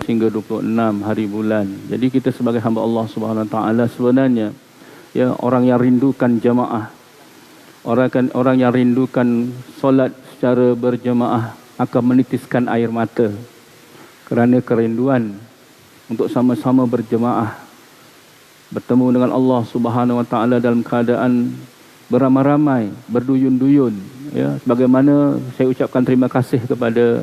hingga 26 hari bulan. Jadi kita sebagai hamba Allah Subhanahu Wa Taala sebenarnya ya orang yang rindukan jamaah, orang yang rindukan solat secara berjamaah akan menitiskan air mata kerana kerinduan untuk sama-sama berjamaah bertemu dengan Allah Subhanahu Wa Taala dalam keadaan beramai-ramai, berduyun-duyun. Ya, sebagaimana saya ucapkan terima kasih kepada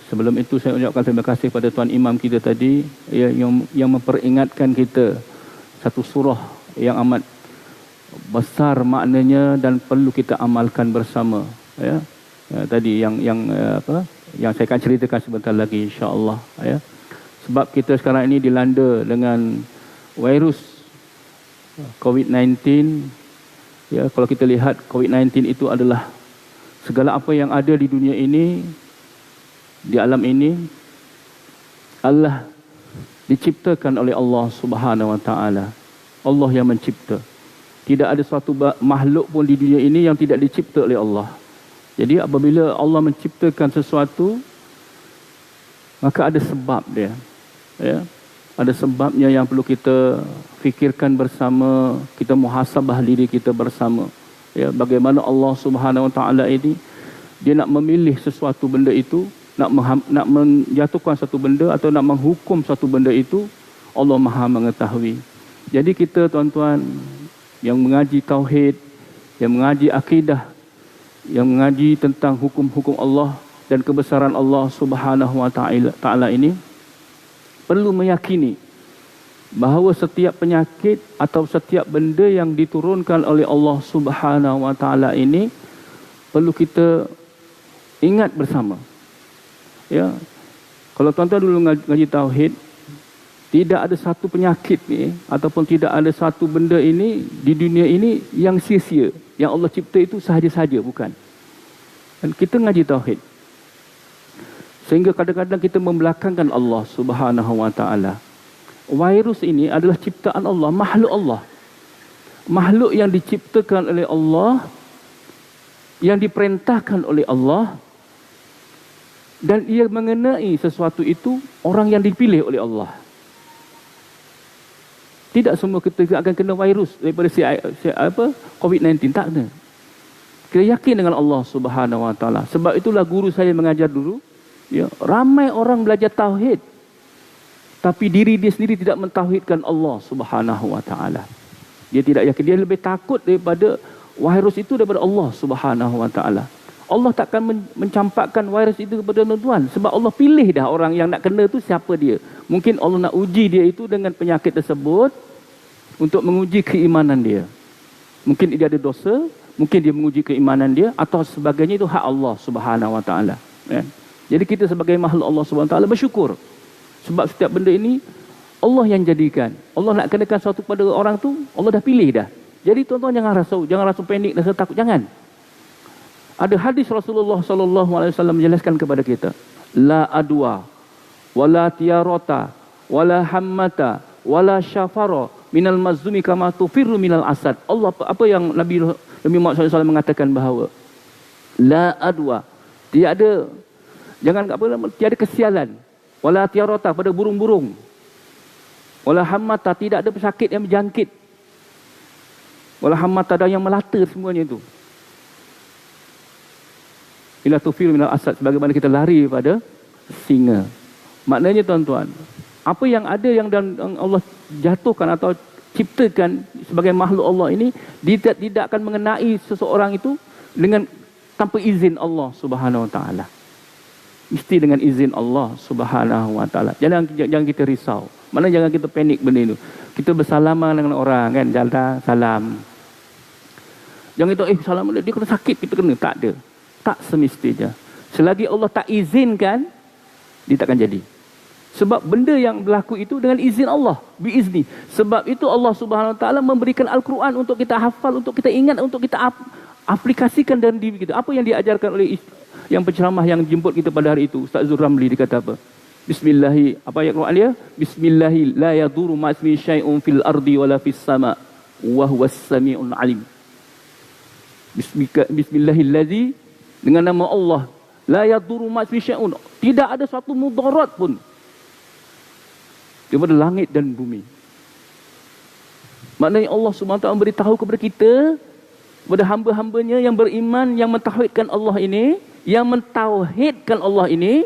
sebelum itu saya ucapkan terima kasih kepada Tuan Imam kita tadi ya, yang memperingatkan kita satu surah yang amat besar maknanya dan perlu kita amalkan bersama. Ya, tadi yang saya akan ceritakan sebentar lagi insya-Allah. Ya, sebab kita sekarang ini dilanda dengan virus COVID-19. Ya, kalau kita lihat COVID-19 itu adalah segala apa yang ada di dunia ini, di alam ini adalah diciptakan oleh Allah Subhanahu Wa Taala. Allah yang mencipta. Tidak ada suatu makhluk pun di dunia ini yang tidak dicipta oleh Allah. Jadi apabila Allah menciptakan sesuatu, maka ada sebab dia. Ya. Ada sebabnya yang perlu kita fikirkan bersama, kita muhasabah diri kita bersama. Ya, bagaimana Allah Subhanahu Wa Taala ini dia nak memilih sesuatu benda itu, nak menjatuhkan satu benda atau nak menghukum satu benda itu, Allah Maha mengetahui. Jadi kita tuan-tuan yang mengaji tauhid, yang mengaji akidah, yang mengaji tentang hukum-hukum Allah dan kebesaran Allah Subhanahu Wa Taala ini perlu meyakini bahawa setiap penyakit atau setiap benda yang diturunkan oleh Allah Subhanahu Wa Taala ini perlu kita ingat bersama. Ya, kalau tuan-tuan dulu ngaji tauhid, tidak ada satu penyakit ni ataupun tidak ada satu benda ini di dunia ini yang sia-sia. Yang Allah cipta itu sahaja-saja, bukan. Dan kita ngaji tauhid, sehingga kadang-kadang kita membelakangkan Allah Subhanahu Wa Taala. Virus ini adalah ciptaan Allah, makhluk Allah. Makhluk yang diciptakan oleh Allah, yang diperintahkan oleh Allah, dan ia mengenai sesuatu itu orang yang dipilih oleh Allah. Tidak semua kita akan kena virus daripada COVID-19, tak kena. Kita yakin dengan Allah Subhanahu Wa Taala. Sebab itulah guru saya mengajar dulu, ya, ramai orang belajar tauhid, tapi diri dia sendiri tidak mentauhidkan Allah Subhanahu Wa Taala. Dia tidak yakin, dia lebih takut daripada virus itu daripada Allah Subhanahu Wa Taala. Allah takkan mencampakkan virus itu kepada tuan-tuan sebab Allah pilih dah orang yang nak kena tu siapa dia. Mungkin Allah nak uji dia itu dengan penyakit tersebut untuk menguji keimanan dia. Mungkin dia ada dosa, mungkin dia menguji keimanan dia atau sebagainya, itu hak Allah Subhanahu Wa Taala. Ya. Jadi kita sebagai makhluk Allah Subhanahu Wa Taala bersyukur sebab setiap benda ini Allah yang jadikan. Allah nak kenakan sesuatu pada orang tu, Allah dah pilih dah. Jadi tuan-tuan jangan rasa panik, rasa takut, jangan. Ada hadis Rasulullah sallallahu alaihi wasallam menjelaskan kepada kita, la adwa wala tiarata wala hammata wala syafara minal mazlumi kama tufirru minal asad. Allah apa yang Nabi Muhammad SAW mengatakan bahawa la adwa, tiada, jangan tiada kesialan, wala tiarata pada burung-burung, wala hammata tidak ada pesakit yang berjangkit, wala hammata dan yang melata semuanya itu. Ila tufir minal asad, sebagaimana kita lari pada singa. Maknanya tuan-tuan, apa yang ada yang Allah jatuhkan atau ciptakan sebagai makhluk Allah ini tidak akan mengenai seseorang itu dengan tanpa izin Allah Subhanahu Wa Taala. Mesti dengan izin Allah Subhanahu Wa Taala. Jangan kita risau. Mana jangan kita panik benda itu. Kita bersalaman dengan orang kan, jalan salam. Jangan kita salam dia kena sakit, kita kena, tak ada. Tak semestinya. Selagi Allah tak izinkan, dia takkan jadi. Sebab benda yang berlaku itu dengan izin Allah, biizni. Sebab itu Allah Subhanahu Wa Taala memberikan Al-Quran untuk kita hafal, untuk kita ingat, untuk kita aplikasikan dalam diri kita. Apa yang diajarkan oleh yang penceramah yang jemput kita pada hari itu, Ustaz Zul Ramli, dia kata apa? Bismillahi, apa ayat Quran dia? Bismillahi la yaduru ma'asmi syai'un fil ardi wala fis sama' wa huwas sami'un alim. Bismillahilladzi Dengan nama Allah, la yadurru ma'asmi syai'un. Tidak ada suatu mudarat pun daripada langit dan bumi. Maknanya Allah SWT beritahu kepada kita, kepada hamba-hambanya yang beriman, yang mentauhidkan Allah ini, yang mentauhidkan Allah ini,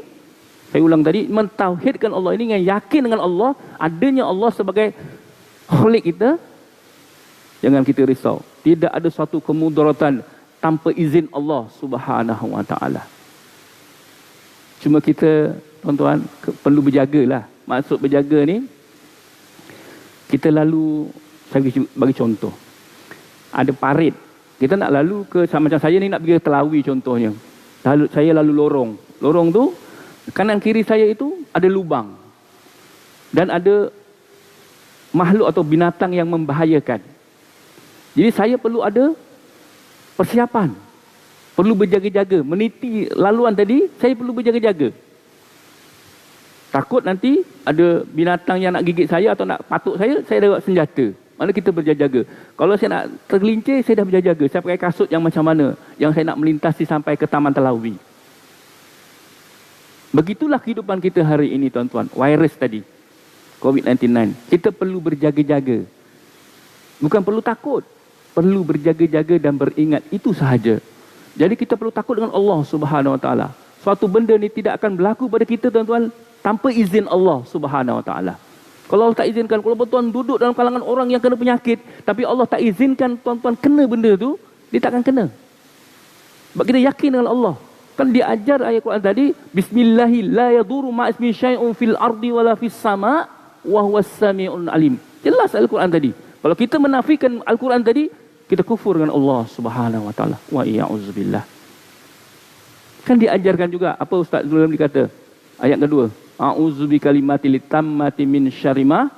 saya ulang tadi, mentauhidkan Allah ini, yang yakin dengan Allah, adanya Allah sebagai khalik kita. Jangan kita risau. Tidak ada suatu kemudaratan tanpa izin Allah Subhanahu wa taala. Cuma kita, tuan-tuan, perlu berjagalah. Maksud berjaga ni, kita lalu, saya bagi contoh. Ada parit. Kita nak lalu ke, macam saya ni nak pergi ke Telawi contohnya. Saya lalu lorong. Lorong tu, kanan kiri saya itu ada lubang. Dan ada makhluk atau binatang yang membahayakan. Jadi saya perlu ada persiapan. Perlu berjaga-jaga. Meniti laluan tadi, saya perlu berjaga-jaga. Takut nanti ada binatang yang nak gigit saya atau nak patuk saya ada senjata. Mana kita berjaga-jaga. Kalau saya nak tergelincir, saya dah berjaga-jaga. Saya pakai kasut yang macam mana, yang saya nak melintasi sampai ke Taman Telawi. Begitulah kehidupan kita hari ini, tuan-tuan. Virus tadi, COVID-19. Kita perlu berjaga-jaga. Bukan perlu takut. Perlu berjaga-jaga dan beringat. Itu sahaja. Jadi kita perlu takut dengan Allah Subhanahu Wa Taala. Suatu benda ni tidak akan berlaku pada kita, tuan-tuan, tanpa izin Allah Subhanahu Wa Taala. Kalau Allah tak izinkan, kalau tuan duduk dalam kalangan orang yang kena penyakit, tapi Allah tak izinkan tuan-tuan kena benda tu, dia tak akan kena. Sebab kita yakin dengan Allah. Kan dia ajar ayat Quran tadi, Bismillahi la yadurru ma'asmi syai'un fil ardi wala fis sama' wa huwas sami'un alim. Jelas Al-Quran tadi. Kalau kita menafikan Al-Quran tadi, kita kufur dengan Allah Subhanahu Wa Taala. Wa iya'udzubillah. Kan diajarkan juga, apa Ustaz Zulul dikata? Ayat kedua. A'udzu bikalimati litammati min syarri ma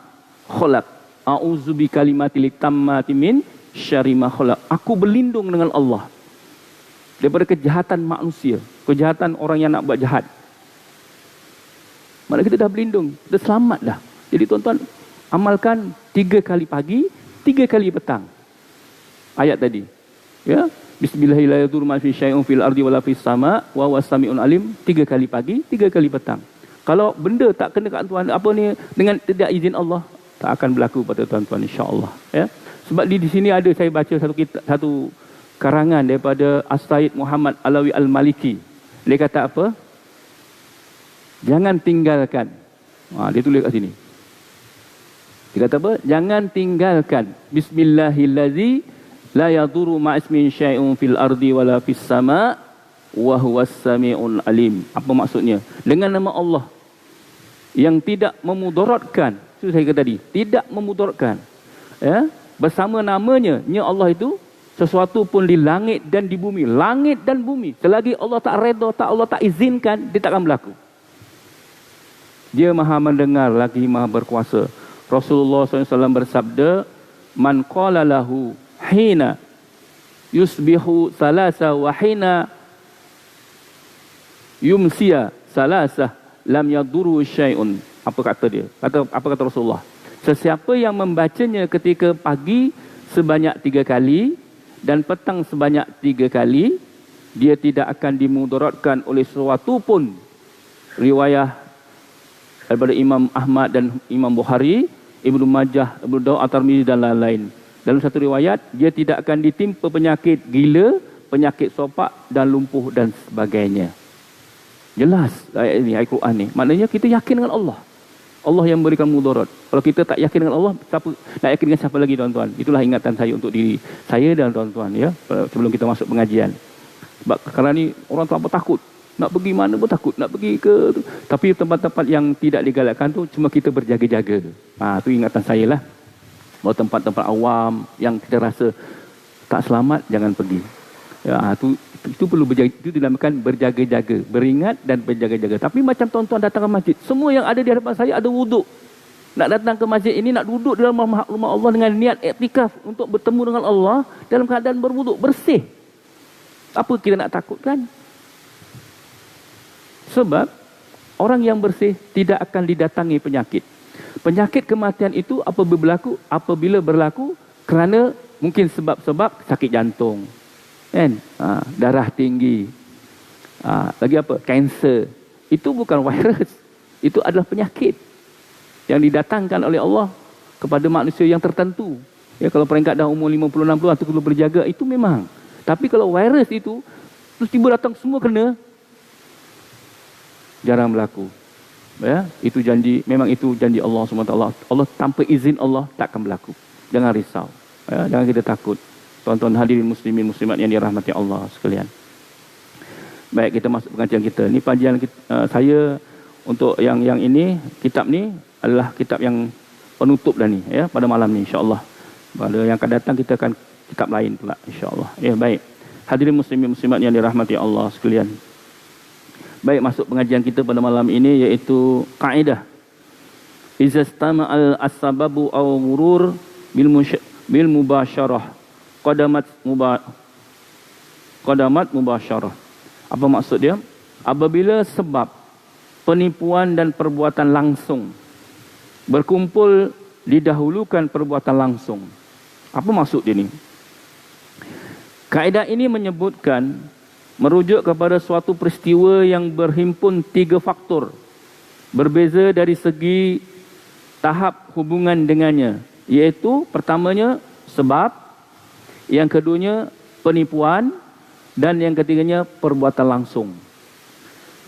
khalaq. A'udzu bikalimati litammati min syarri ma khalaq. Aku berlindung dengan Allah daripada kejahatan manusia, kejahatan orang yang nak buat jahat. Maksudnya kita dah berlindung, kita selamat dah. Jadi tuan-tuan, amalkan 3 kali pagi, 3 kali petang. Ayat tadi. Ya. Bismillahirrahmanirrahim. Fil ardi wala fis sama wa huwas samiul alim. 3 kali pagi, 3 kali petang. Kalau benda tak kena kat tuan, apa ni, dengan tidak izin Allah, tak akan berlaku pada tuan-tuan, insya-Allah. Ya. Sebab di sini ada, saya baca satu karangan daripada As-Sayyid Muhammad Alawi Al-Maliki. Dia kata apa? Jangan tinggalkan. Dia tulis kat sini. Dia kata apa? Jangan tinggalkan. Bismillahillazi la yadurru ma'asmin syai'un fil ardi wala fis sama' wa huwas sami'ul alim. Apa maksudnya? Dengan nama Allah yang tidak memudaratkan. Itu saya kata tadi, tidak memudaratkan. Ya, bersama namanya, nya Allah itu, sesuatu pun di langit dan di bumi. Langit dan bumi. Selagi Allah tak redha, Allah tak izinkan, dia tak akan berlaku. Dia maha mendengar lagi maha berkuasa. Rasulullah SAW bersabda, Man qala lahu hina yusbihu salasa wa hina yumsiya salasa lam yaduru syai'un. Apa kata dia? Apa kata Rasulullah? Sesiapa yang membacanya ketika pagi sebanyak 3 kali dan petang sebanyak 3 kali, dia tidak akan dimudaratkan oleh sesuatu pun. Riwayah daripada Imam Ahmad dan Imam Bukhari, Ibnu Majah, Ibnu Daud, At-Tirmizi dan lain-lain. Dalam satu riwayat, dia tidak akan ditimpa penyakit gila, penyakit sopak dan lumpuh dan sebagainya. Jelas ayat ini, ayat Quran ni. Maknanya kita yakin dengan Allah. Allah yang memberikan mudarat. Kalau kita tak yakin dengan Allah, siapa nak yakin dengan siapa lagi, tuan-tuan? Itulah ingatan saya untuk diri saya dan tuan-tuan, ya, sebelum kita masuk pengajian. Sebab sekarang ni orang tu apa takut. Nak pergi mana pun takut, nak pergi ke. Tapi tempat-tempat yang tidak digalakkan tu, cuma kita berjaga-jaga. Tu ingatan saya lah. Bahawa tempat-tempat awam yang kita rasa tak selamat, jangan pergi. Ya, itu perlu berjaga, itu dinamakan berjaga-jaga, beringat dan berjaga-jaga. Tapi macam tuan-tuan datang ke masjid, semua yang ada di hadapan saya ada wuduk. Nak datang ke masjid ini, nak duduk dalam rumah Allah dengan niat iktikaf untuk bertemu dengan Allah dalam keadaan berwuduk, bersih. Apa kita nak takutkan? Sebab orang yang bersih tidak akan didatangi penyakit. Penyakit kematian itu apabila berlaku kerana mungkin sebab-sebab sakit jantung, kan? Darah tinggi, Lagi apa? Kanser. Itu bukan virus. Itu adalah penyakit yang didatangkan oleh Allah kepada manusia yang tertentu. Ya, kalau peringkat dah umur 50-60 tu perlu berjaga, itu memang. Tapi kalau virus itu terus tiba datang semua kena, jarang berlaku. Ya, itu janji, memang itu janji Allah SWT. Allah tanpa izin Allah takkan berlaku. Jangan risau. Ya, jangan kita takut. Tuan-tuan hadirin muslimin muslimat yang dirahmati Allah sekalian. Baik, kita masuk pengajian kita. Ini pengajian saya untuk yang ini, kitab ni adalah kitab yang penutup dah ni, ya, pada malam ni insya-Allah. Pada yang akan datang kita akan kitab lain pula insya-Allah. Ya, baik. Hadirin muslimin muslimat yang dirahmati Allah sekalian. Baik, masuk pengajian kita pada malam ini iaitu kaedah izastama al-sababu aw ghurur bil mubasyarah qadamat mubasyarah. Apa maksud dia? Apabila sebab penipuan dan perbuatan langsung berkumpul didahulukan perbuatan langsung. Apa maksud dia ni? Kaedah ini menyebutkan merujuk kepada suatu peristiwa yang berhimpun 3 faktor berbeza dari segi tahap hubungan dengannya, iaitu pertamanya sebab, yang keduanya penipuan, dan yang ketiganya perbuatan langsung.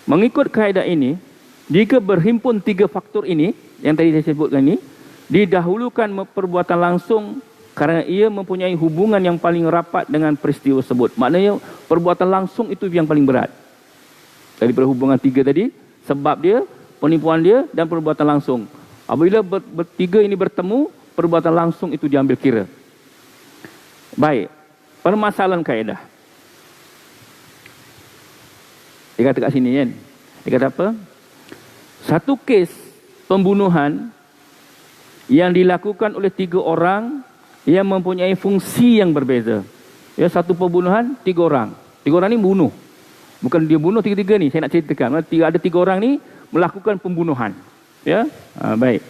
Mengikut kaedah ini, jika berhimpun 3 faktor ini yang tadi saya sebutkan ini, didahulukan perbuatan langsung kerana ia mempunyai hubungan yang paling rapat dengan peristiwa tersebut. Maknanya perbuatan langsung itu yang paling berat. Daripada hubungan 3 tadi, sebab dia, penipuan dia dan perbuatan langsung. Apabila bertiga ini bertemu, perbuatan langsung itu diambil kira. Baik, permasalahan kaedah. Dia kata kat sini kan. Dia kata apa? Satu kes pembunuhan yang dilakukan oleh 3 orang yang mempunyai fungsi yang berbeza. Ya, satu pembunuhan 3 orang. 3 orang ni bunuh. Bukan dia bunuh 3-3 ni. Saya nak ceritakan. Ada 3 orang ni melakukan pembunuhan. Ya, baik.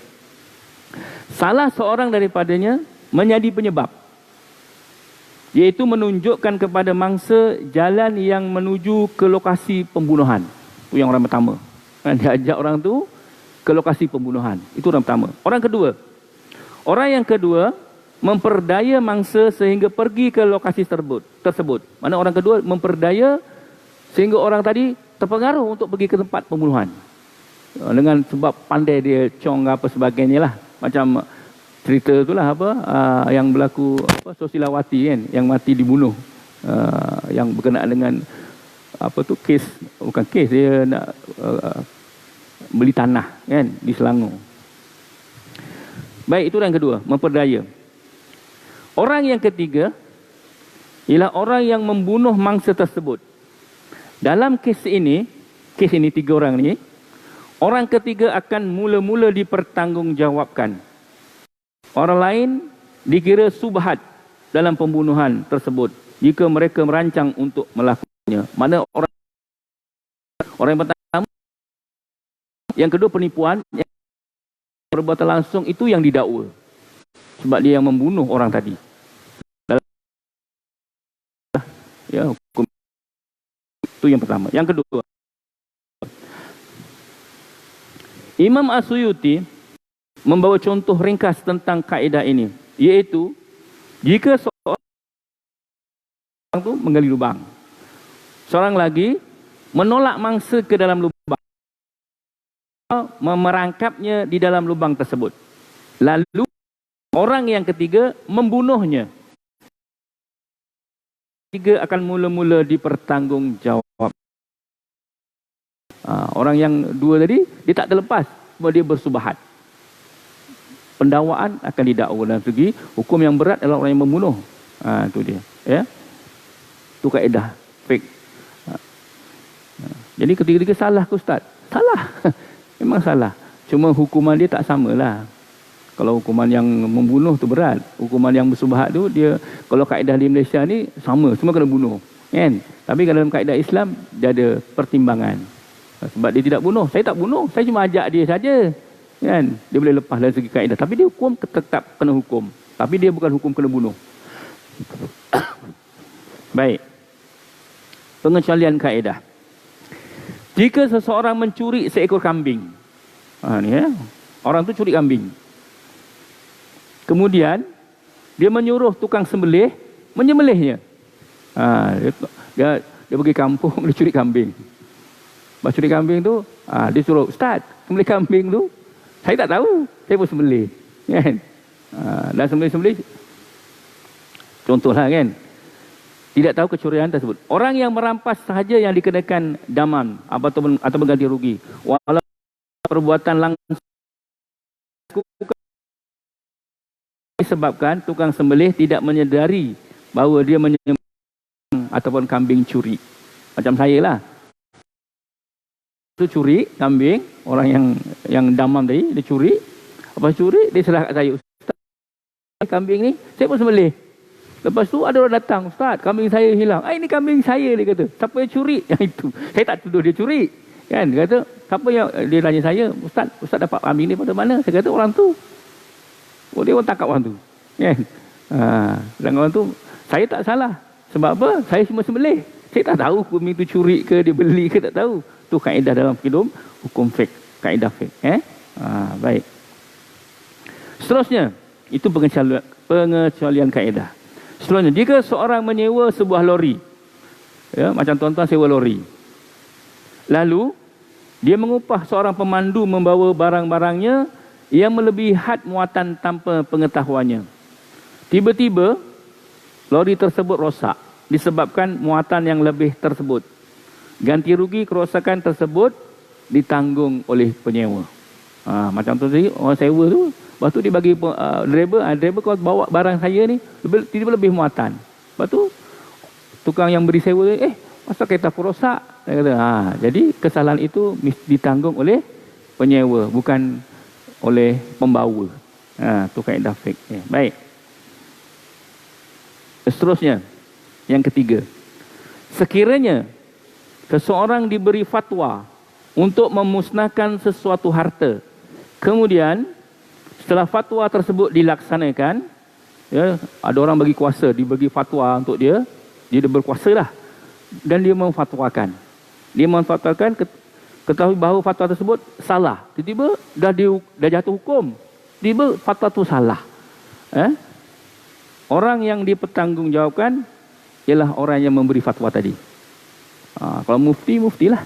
Salah seorang daripadanya menjadi penyebab, iaitu menunjukkan kepada mangsa jalan yang menuju ke lokasi pembunuhan. Itu yang orang pertama. Dia ajak orang tu ke lokasi pembunuhan. Itu orang pertama. Orang yang kedua memperdaya mangsa sehingga pergi ke lokasi tersebut. Mana orang kedua memperdaya sehingga orang tadi terpengaruh untuk pergi ke tempat pembunuhan. Dengan sebab pandai dia, cong apa sebagainya lah. Macam cerita itulah apa yang berlaku apa Sosilawati kan, yang mati dibunuh, yang berkenaan dengan apa tu kes, bukan kes, dia nak beli tanah kan di Selangor. Baik, itu yang kedua, memperdaya. Orang yang ketiga ialah orang yang membunuh mangsa tersebut. Dalam kes ini 3 orang ni, orang ketiga akan mula-mula dipertanggungjawabkan. Orang lain dikira subhat dalam pembunuhan tersebut jika mereka merancang untuk melakukannya. Mana orang yang pertama, yang kedua penipuan, yang perbuatan langsung itu yang didakwa. Sebab dia yang membunuh orang tadi. Ya, hukum itu yang pertama. Yang kedua, Imam As-Suyuti membawa contoh ringkas tentang kaedah ini, iaitu jika seorang tu menggali lubang, seorang lagi menolak mangsa ke dalam lubang, memerangkapnya di dalam lubang tersebut, lalu orang yang ketiga membunuhnya, tiga akan mula-mula dipertanggungjawab. Orang yang 2 tadi dia tak terlepas sebab dia bersubahat. Pendakwaan akan didakwa dalam segi hukum yang berat adalah orang yang membunuh. Itu dia, ya. Itu kaedah fake. Jadi ketiga-tiga salah ke ustaz? Salah. Memang salah. Cuma hukuman dia tak samalah. Kalau hukuman yang membunuh tu berat, hukuman yang bersubahat tu dia, kalau kaedah di Malaysia ni sama, semua kena bunuh, kan? Tapi kalau dalam kaedah Islam dia ada pertimbangan. Sebab dia tidak bunuh, saya tak bunuh, saya cuma ajak dia saja. Kan? Dia boleh lepas dari segi kaedah. Tapi dia hukum tetap kena hukum. Tapi dia bukan hukum kena bunuh. Baik. Pengecualian kaedah. Jika seseorang mencuri seekor kambing, ni ya, orang tu curi kambing. Kemudian dia menyuruh tukang sembelih menyembelihnya. Dia pergi kampung, dia curi kambing. Lepas curi kambing tu, dia suruh, "Ustaz, sembelih kambing tu saya tak tahu, saya pun sembelih." Kan? Dan sembelih-sembelih, contohlah kan, tidak tahu kecurian tersebut. Orang yang merampas sahaja yang dikenakan daman atau ganti rugi. Walau perbuatan langsung disebabkan tukang sembelih tidak menyedari bahawa dia menyembelih ataupun kambing curi. Macam saya lah. Itu curi kambing, orang yang damam tadi, dia curi. Lepas curi, dia serah kat saya. "Ustaz, kambing ni saya pun sembelih." Lepas tu ada orang datang, "Ustaz, kambing saya hilang." "Ini kambing saya," dia kata. "Siapa yang curi?" Yang itu. Saya tak tuduh dia curi. Kan? Dia kata, "Siapa yang," dia tanya saya, Ustaz dapat kambing ni pada mana?" Saya kata, "Orang tu." Oh, dia orang tangkap orang tu. Kan? Dan orang tu, saya tak salah. Sebab apa? Saya cuma sembelih. Saya tak tahu kambing tu curi ke, dia beli ke, tak tahu. Itu kaedah dalam hukum fiqh. Kaedah fiqh. Baik. Seterusnya, itu pengecualian kaedah. Seterusnya, jika seorang menyewa sebuah lori, ya, macam tuan-tuan sewa lori, lalu dia mengupah seorang pemandu membawa barang-barangnya yang melebihi had muatan tanpa pengetahuannya. Tiba-tiba lori tersebut rosak disebabkan muatan yang lebih tersebut. Ganti rugi kerosakan tersebut ditanggung oleh penyewa. Macam tu tadi, orang sewa tu, lepas tu dia bagi driver, kau bawa barang saya ni tiba-tiba lebih muatan. Lepas tu tukang yang beri sewa, masa kereta aku rosak? Dia kata, jadi kesalahan itu ditanggung oleh penyewa, bukan oleh pembawa. Tu kaedah fiqh. Baik. Seterusnya, yang ketiga, sekiranya seseorang diberi fatwa untuk memusnahkan sesuatu harta, kemudian setelah fatwa tersebut dilaksanakan, ya, ada orang bagi kuasa, dibagi fatwa untuk dia berkuasa lah, dan dia memfatwakan. Dia memfatwakan, ketahui bahawa fatwa tersebut salah. Tiba-tiba dah jatuh hukum, tiba fatwa tu salah. Orang yang dipertanggungjawabkan ialah orang yang memberi fatwa tadi. Kalau muftilah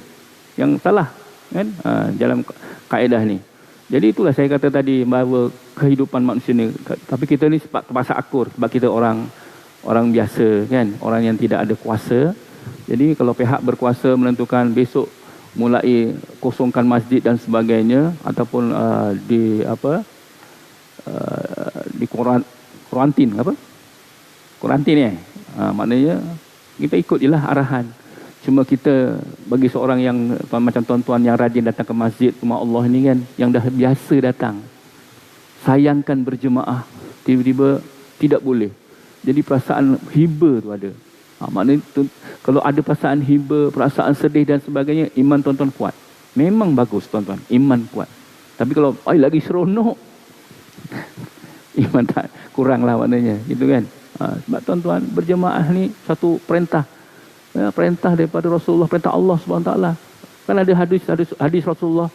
yang salah, kan? Dalam kaedah ni. Jadi itulah saya kata tadi bahawa kehidupan manusia ni, tapi kita ni terpaksa akur sebab kita orang biasa, kan, orang yang tidak ada kuasa. Jadi kalau pihak berkuasa menentukan besok mulai kosongkan masjid dan sebagainya, ataupun di kuarantin, maknanya kita ikut je lah arahan. Cuma kita bagi seorang yang macam tuan-tuan yang rajin datang ke masjid rumah Allah ni, kan, yang dah biasa datang, sayangkan berjemaah, tiba-tiba tidak boleh. Jadi perasaan hiba tu ada. Maknanya kalau ada perasaan hiba, perasaan sedih dan sebagainya, iman tuan-tuan kuat. Memang bagus tuan-tuan, iman kuat. Tapi kalau lagi seronok, iman tak kurang lah maknanya, gitu kan. Sebab tuan-tuan, berjemaah ni satu perintah. Perintah daripada Rasulullah, perintah Allah SWT. Kan ada hadis Rasulullah,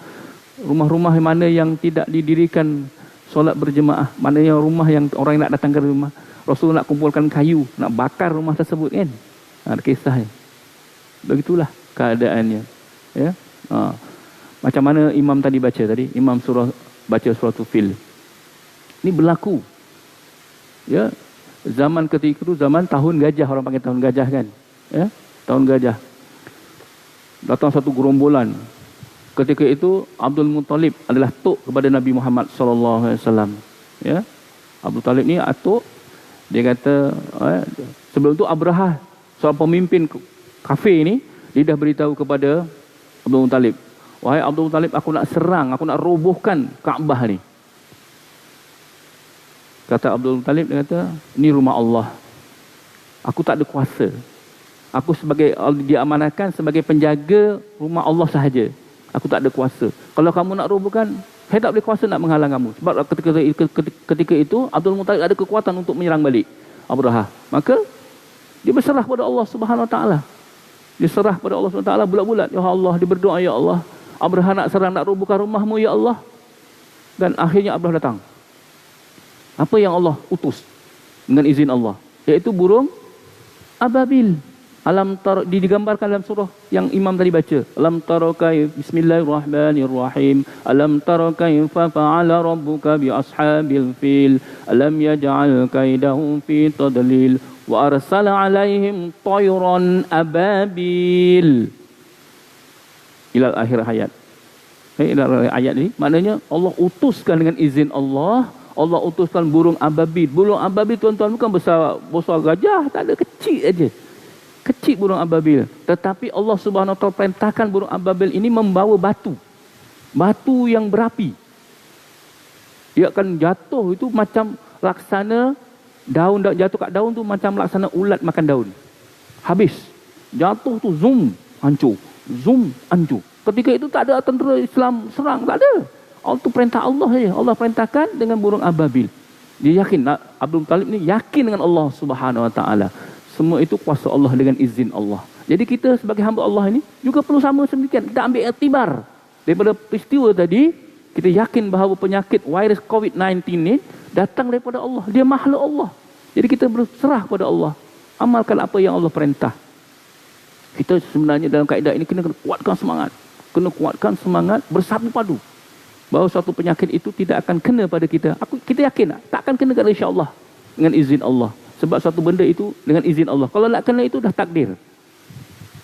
rumah-rumah mana yang tidak didirikan solat berjemaah, maknanya rumah yang orang yang nak datang ke rumah, Rasulullah nak kumpulkan kayu, nak bakar rumah tersebut, kan. Ada kisahnya. Begitulah keadaannya, ya. Macam mana imam tadi baca tadi, imam baca surah Fil. Ini berlaku, ya. Zaman ketika itu zaman tahun gajah, orang panggil tahun gajah, kan, ya, tahun gajah. Datang satu gerombolan. Ketika itu Abdul Muttalib adalah tok kepada Nabi Muhammad SAW. Ya, Abdul Muttalib ni atuk. Dia kata, sebelum tu Abrahah, seorang pemimpin kafir ni, dia dah beritahu kepada Abdul Muttalib, "Wahai Abdul Muttalib, aku nak serang, aku nak robohkan Kaabah ni." Kata Abdul Muttalib, dia kata, "Ini rumah Allah. Aku tak ada kuasa. Aku diamanahkan sebagai penjaga rumah Allah sahaja. Aku tak ada kuasa. Kalau kamu nak robohkan, saya tak boleh kuasa nak menghalang kamu." Sebab ketika itu Abdul Muttalib ada kekuatan untuk menyerang balik Abrahah. Maka dia berserah kepada Allah Subhanahu Wa Taala. Dia serah pada Allah SWT bulat-bulat. Ya Allah, dia berdoa, ya Allah, Abraha nak serang, nak robohkan rumahmu, ya Allah. Dan akhirnya Abraha datang. Apa yang Allah utus dengan izin Allah? Iaitu burung ababil. Digambarkan dalam surah yang imam tadi baca. Alam tara kayfa, bismillahirrahmanirrahim. Alam tara kayfa fa'ala rabbuka bi ashabil fil. Alam yaj'al kaidahum fi tadlil wa arsala 'alaihim tayran ababil. Ila akhir ayat. Ila ayat ni maknanya Allah utuskan dengan izin Allah. Allah utuskan burung ababil. Burung ababil tuan-tuan bukan besar gajah, tak ada, kecil aja. Kecil burung ababil. Tetapi Allah Subhanahu Wa Taala perintahkan burung ababil ini membawa batu. Batu yang berapi. Dia akan jatuh itu macam laksana daun, jatuh kat daun tu macam laksana ulat makan daun. Habis. Jatuh tu zoom, hancur. Zoom, hancur. Ketika itu tak ada tentera Islam serang, tak ada. Itu perintah Allah saja. Allah perintahkan dengan burung ababil. Dia yakin, Abdul Muttalib ni yakin dengan Allah Subhanahu Wa Taala. Semua itu kuasa Allah dengan izin Allah. Jadi kita sebagai hamba Allah ini juga perlu sama sedemikian. Kita ambil iktibar daripada peristiwa tadi. Kita yakin bahawa penyakit virus COVID-19 ni datang daripada Allah. Dia makhluk Allah. Jadi kita berserah pada Allah. Amalkan apa yang Allah perintah. Kita sebenarnya dalam kaedah ini kena kuatkan semangat. Kena kuatkan semangat bersatu padu. Bahawa suatu penyakit itu tidak akan kena pada kita. Kita yakin tak akan kena, insya-Allah, dengan izin Allah. Sebab suatu benda itu dengan izin Allah. Kalau nak kena itu dah takdir.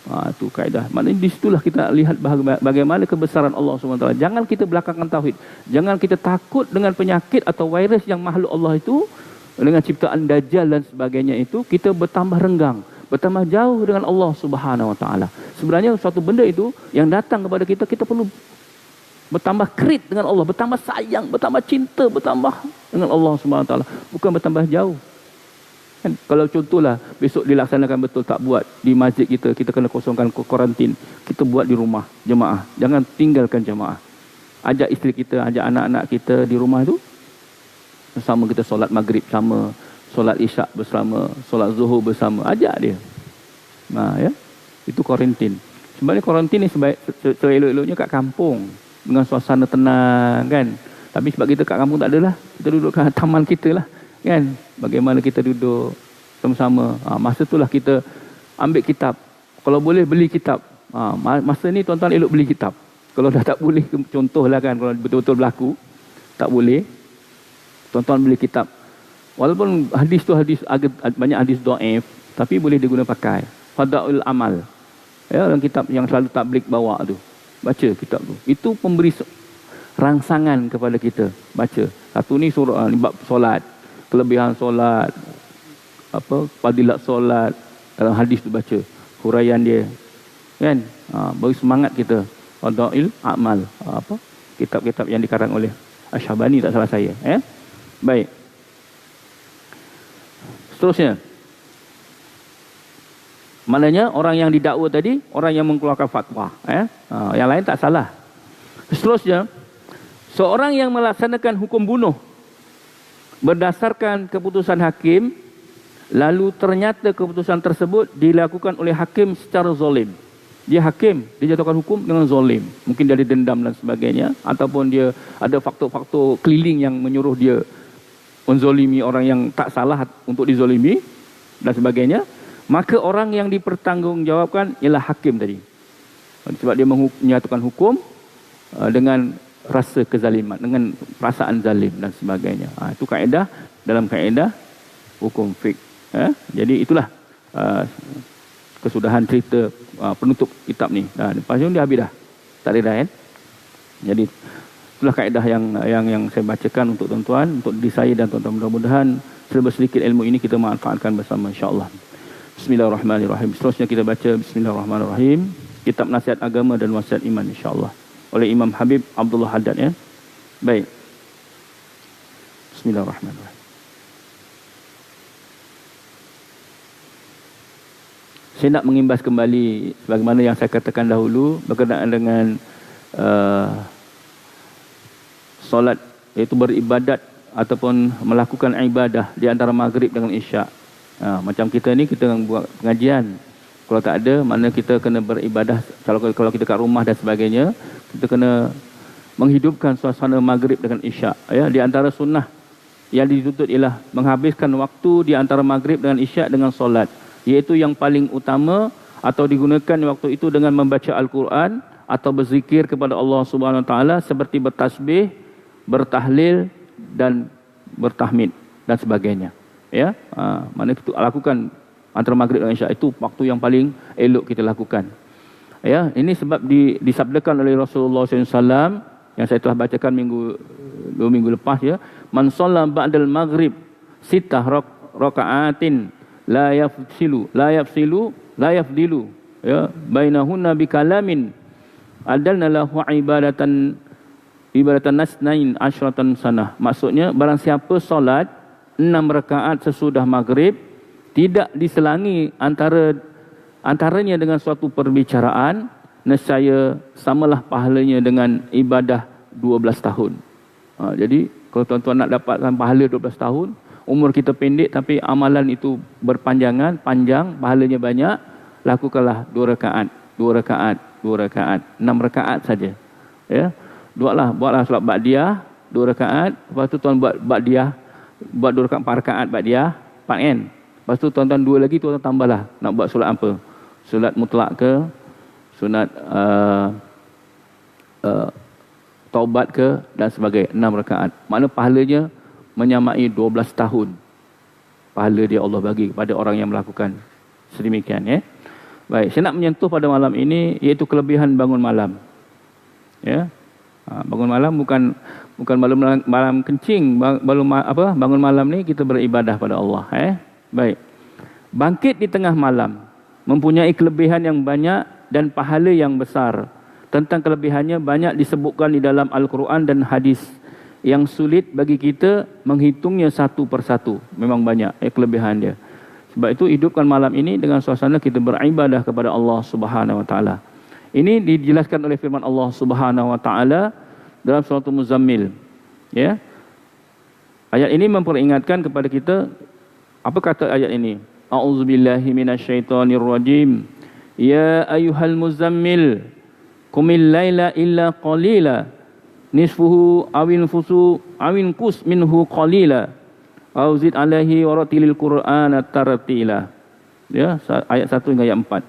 Itu kaedah. Maknanya di situlah kita lihat bagaimana kebesaran Allah SWT. Jangan kita belakangkan tauhid. Jangan kita takut dengan penyakit atau virus yang makhluk Allah itu. Dengan ciptaan Dajjal dan sebagainya itu. Kita bertambah renggang. Bertambah jauh dengan Allah SWT. Sebenarnya suatu benda itu yang datang kepada kita, kita perlu bertambah krit dengan Allah. Bertambah sayang, bertambah cinta, bertambah dengan Allah SWT. Bukan bertambah jauh. Kalau contohlah besok dilaksanakan betul, tak buat di masjid kita kena kosongkan kuarantin. Kita buat di rumah jemaah. Jangan tinggalkan jemaah. Ajak isteri kita, ajak anak-anak kita di rumah tu. Bersama kita solat maghrib sama, solat isyak bersama, solat zuhur bersama. Ajak dia. Ya. Itu kuarantin. Sebenarnya kuarantin ni seelok-eloknya kat kampung dengan suasana tenang kan. Tapi sebab kita kat kampung tak adalah. Kita duduk kat taman kita lah. Kan? Bagaimana kita duduk sama-sama. Masa itulah kita ambil kitab. Kalau boleh beli kitab. Masa ni tuan-tuan elok beli kitab. Kalau dah tak boleh, contohlah kan, kalau betul-betul berlaku, tak boleh, tuan-tuan beli kitab. Walaupun hadis tu banyak hadis dhaif, tapi boleh diguna pakai. Fadaul Amal. Ya, dalam kitab yang selalu tabligh bawa tu. Baca kitab tu. Itu pemberi rangsangan kepada kita. Baca. Satu ni surah ni bab solat. Kelebihan solat, fadilat solat, dalam hadis tu baca huraian dia, kan? Bagi semangat kita. Fadail Amal, kitab-kitab yang dikarang oleh Asy-Syabani, tak salah saya. Baik. Seterusnya, maknanya orang yang didakwa tadi, orang yang mengeluarkan fatwa. Yang lain tak salah. Seterusnya, seorang yang melaksanakan hukum bunuh berdasarkan keputusan hakim, lalu ternyata keputusan tersebut dilakukan oleh hakim secara zalim. Dia hakim, dia jatuhkan hukum dengan zalim. Mungkin dia ada dendam dan sebagainya, ataupun dia ada faktor-faktor keliling yang menyuruh dia menzalimi orang yang tak salah untuk dizalimi dan sebagainya. Maka orang yang dipertanggungjawabkan ialah hakim tadi. Sebab dia menyatukan hukum dengan rasa kezaliman, dengan perasaan zalim dan sebagainya. Itu kaedah dalam kaedah hukum fiqh. Jadi itulah kesudahan cerita penutup kitab ni. Lepas ni dia habis dah. Tak ada dah kan? Jadi itulah kaedah yang saya bacakan untuk tuan-tuan, untuk diri saya dan tuan-tuan. Mudah-mudahan sedikit ilmu ini kita manfaatkan bersama, insya-Allah. Bismillahirrahmanirrahim. Seterusnya kita baca Bismillahirrahmanirrahim. Kitab Nasihat Agama dan Wasiat Iman, insya-Allah, oleh Imam Habib Abdullah Haddad, ya. Baik. Bismillahirrahmanirrahim. Saya nak mengimbas kembali sebagaimana yang saya katakan dahulu berkenaan dengan solat, iaitu beribadat ataupun melakukan ibadah di antara maghrib dengan isyak. Macam kita ni, kita buat pengajian. Kalau tak ada, mana kita kena beribadah. Kalau kita kat rumah dan sebagainya, kita kena menghidupkan suasana maghrib dengan isyak. Ya, di antara sunnah yang dituntut ialah menghabiskan waktu di antara maghrib dengan isyak dengan solat, iaitu yang paling utama, atau digunakan waktu itu dengan membaca Al-Quran atau berzikir kepada Allah Subhanahu Wa Taala seperti bertasbih, bertahlil dan bertahmid dan sebagainya. Ya, mana kita lakukan antara maghrib dan isyak, itu waktu yang paling elok kita lakukan. Ya, ini sebab disabdakan oleh Rasulullah SAW yang saya telah bacakan 2 minggu lepas, ya. Man shalla ba'dal maghrib sittah raka'atin la yafdilu ya bainahunna bi kalamin adalna lahu ibadatan nasnain asyratan sanah. Maksudnya, barang siapa solat 6 rakaat sesudah maghrib, tidak diselangi antaranya dengan suatu perbicaraan, nescaya samalah pahalanya dengan ibadah 12 tahun. Jadi kalau tuan-tuan nak dapatkan pahala 12 tahun, umur kita pendek tapi amalan itu panjang, pahalanya banyak, lakukanlah 2 rakaat, 6 rakaat saja. Ya. Buatlah solat ba'diyah 2 rakaat, lepas tu tuan buat ba'diyah, buat 2 rakaat 4 rakaat ba'diyah, 4 kan. Lepas tu tuan-tuan 2 lagi, tuan-tuan tambahlah nak buat solat apa? Solat mutlak ke? Sunat taubat ke? Dan sebagainya, 6 rakaat. Makna pahalanya menyamai 12 tahun. Pahala dia Allah bagi kepada orang yang melakukan sedemikian, ya. Baik, saya nak menyentuh pada malam ini iaitu kelebihan bangun malam. Ya. Bangun malam bukan malam kencing, bangun malam ni kita beribadah pada Allah, Baik. Bangkit di tengah malam mempunyai kelebihan yang banyak dan pahala yang besar. Tentang kelebihannya banyak disebutkan di dalam Al-Quran dan hadis yang sulit bagi kita menghitungnya satu persatu. Memang banyak kelebihan dia. Sebab itu hidupkan malam ini dengan suasana kita beribadah kepada Allah Subhanahu Wa Taala. Ini dijelaskan oleh firman Allah Subhanahu Wa Taala dalam surah Muzammil. Ya. Ayat ini memperingatkan kepada kita. Apa kata ayat ini? A'udzubillahi minasyaitonirrajim. Ya ayyuhal muzammil qumil laila illa qalila nisfuhu awin kus minhu qalila aw zid alaihi waratilil qur'ana tartila. Ya, ayat 1 hingga ayat 4.